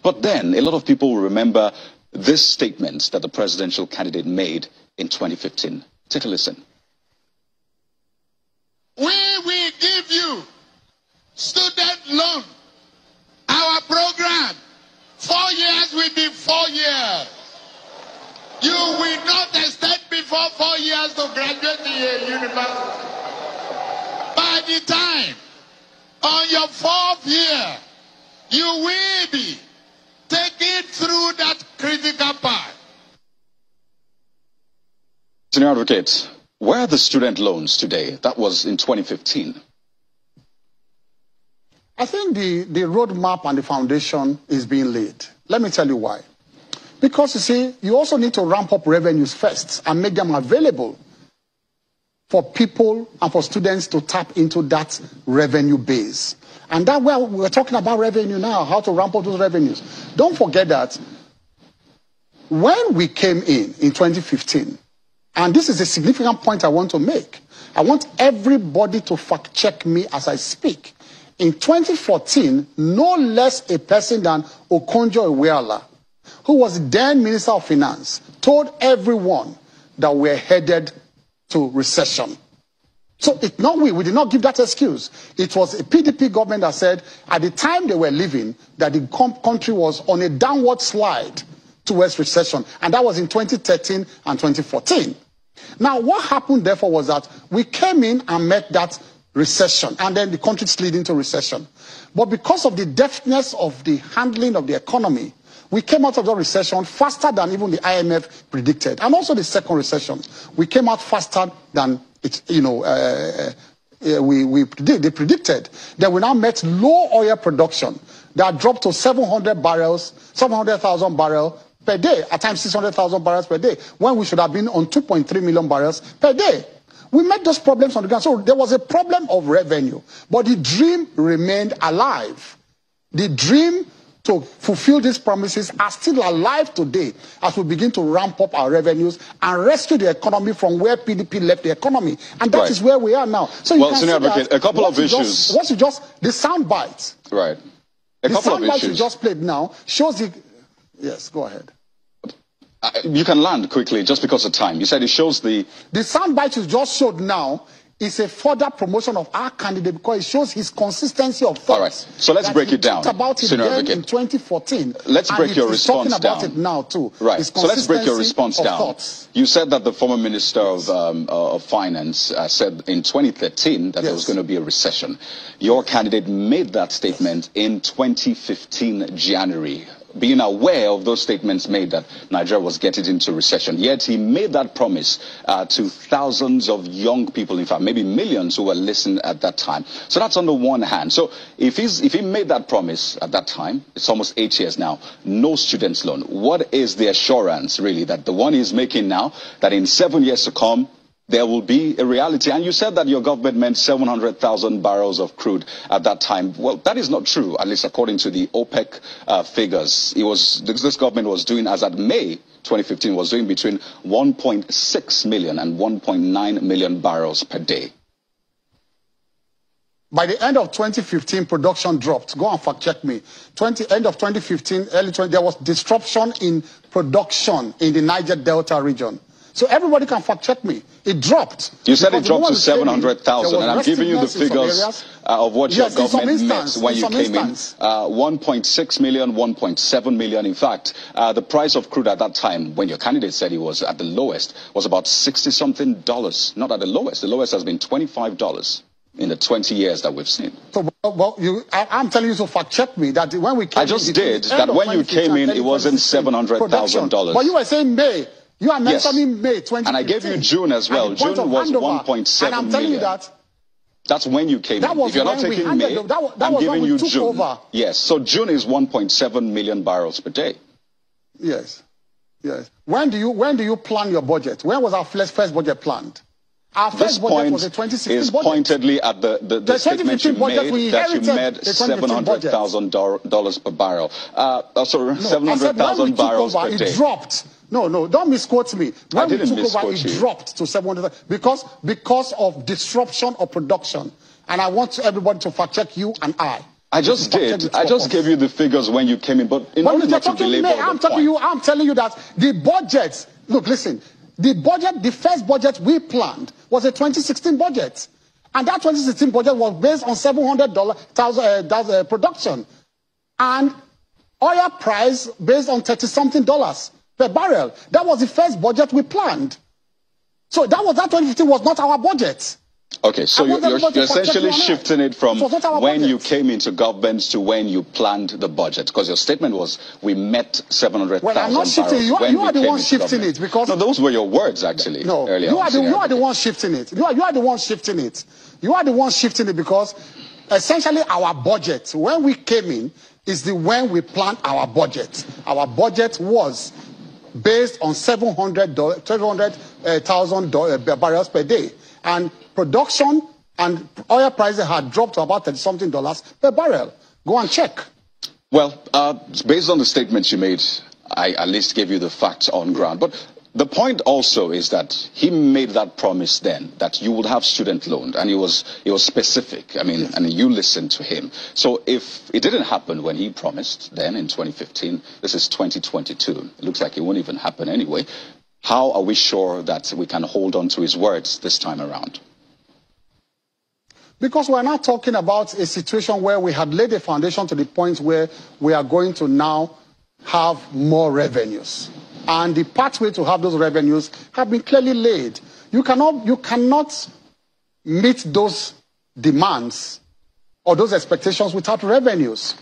But then a lot of people will remember this statement that the presidential candidate made in 2015. Take a listen. We will give you student loan. Our program, 4 years will be 4 years. You will not extend before 4 years to graduate the university. By the time, on your 4th year, you will be taken through that critical part. Senior Advocate, where are the student loans today? That was in 2015. I think the roadmap and the foundation is being laid. Let me tell you why. Because, you see, you also need to ramp up revenues first and make them available for people and for students to tap into that revenue base. And that way we're talking about revenue now, how to ramp up those revenues. Don't forget that when we came in 2015, and this is a significant point I want to make, I want everybody to fact check me as I speak. In 2014, no less a person than Okonjo-Iweala, who was then Minister of Finance, told everyone that we're headed to recession. So it's not we did not give that excuse. It was a PDP government that said at the time they were living that the country was on a downward slide towards recession. And that was in 2013 and 2014. Now, what happened, therefore, was that we came in and met that recession, and then the country slid into recession. But because of the deftness of the handling of the economy, we came out of the recession faster than even the IMF predicted. And also the second recession, we came out faster than they predicted. Then we now met low oil production that dropped to 700,000 barrels per day, at times 600,000 barrels per day, when we should have been on 2.3 million barrels per day. We met those problems on the ground. So there was a problem of revenue, but the dream remained alive. The dream to fulfill these promises are still alive today as we begin to ramp up our revenues and rescue the economy from where PDP left the economy. And that is where we are now. So you can see that a couple of issues. The sound bites. Right. The sound bites you just played now shows the... Yes, go ahead. You can land quickly just because of time. You said it shows the... The sound bite you just showed now is a further promotion of our candidate because it shows his consistency of thought. All right, so let's break it down. About it then in 2014. Let's break your response down. Talking about it now too. Right, so let's break your response down. Thoughts. You said that the former Minister of Finance said in 2013 that there was going to be a recession. Your candidate made that statement in 2015 January, being aware of those statements made that Nigeria was getting into recession. Yet he made that promise to thousands of young people, in fact, maybe millions who were listening at that time. So that's on the one hand. So if he made that promise at that time, it's almost 8 years now, no students' loan. What is the assurance, really, that the one he's making now, that in 7 years to come, there will be a reality? And you said that your government meant 700,000 barrels of crude at that time. Well, that is not true, at least according to the OPEC figures. This government was doing, as at May 2015, was doing between 1.6 million and 1.9 million barrels per day. By the end of 2015, production dropped. Go and fact check me. End of 2015, early 20, there was disruption in production in the Niger Delta region. So everybody can fact check me. It dropped. You said it dropped to 700,000, and I'm giving you the figures of what your government meant when you came in. 1.6 million, 1.7 million. In fact, the price of crude at that time, when your candidate said it was at the lowest, was about $60-something. Not at the lowest. The lowest has been $25 in the 20 years that we've seen. So, well, I'm telling you to fact check me that when we came I just did that when you came in, it wasn't $700,000. But you were saying May. You are mentioning May 2015. And I gave you June as well. June was 1.7 million. And I'm telling you that. That's when you came in. If you're not taking May, I'm giving you June. Yes, so June is 1.7 million barrels per day. Yes, yes. When do you plan your budget? When was our first budget planned? Our first budget was the 2016 is budget. Pointedly at the statement you made that you made $700,000 per barrel. Sorry, 700,000 barrels per day. It dropped. No, don't misquote me. When we took over, it dropped to 700,000 because of disruption of production. And I want everybody to fact check you and I. I just did. I just gave you the figures when you came in, but in order not to belabor I'm telling you that the budget, look, listen, the first budget we planned was a 2016 budget. And that 2016 budget was based on $700,000 production. And oil price based on $30-something per barrel. That was the first budget we planned. So that 2015 was not our budget. Okay, so you're essentially shifting it from when you came into government to when you planned the budget, because your statement was we met 700,000 Well, I'm not shifting. You are the one shifting it, because no, those were your words actually. No, earlier you are the one shifting it. You are the one shifting it. You are the one shifting it because essentially our budget when we came in is when we planned our budget. Our budget was based on 700,000 barrels per day, and production and oil prices had dropped to about $30-something per barrel. Go and check. Well, based on the statements you made, I at least gave you the facts on ground. But the point also is that he made that promise then that you would have student loan, and he was specific. I mean, yes. And you listened to him. So if it didn't happen when he promised then in 2015, this is 2022. It looks like it won't even happen anyway. How are we sure that we can hold on to his words this time around? Because we're not talking about a situation where we had laid a foundation to the point where we are going to now have more revenues. And the pathway to have those revenues have been clearly laid. You cannot meet those demands or those expectations without revenues.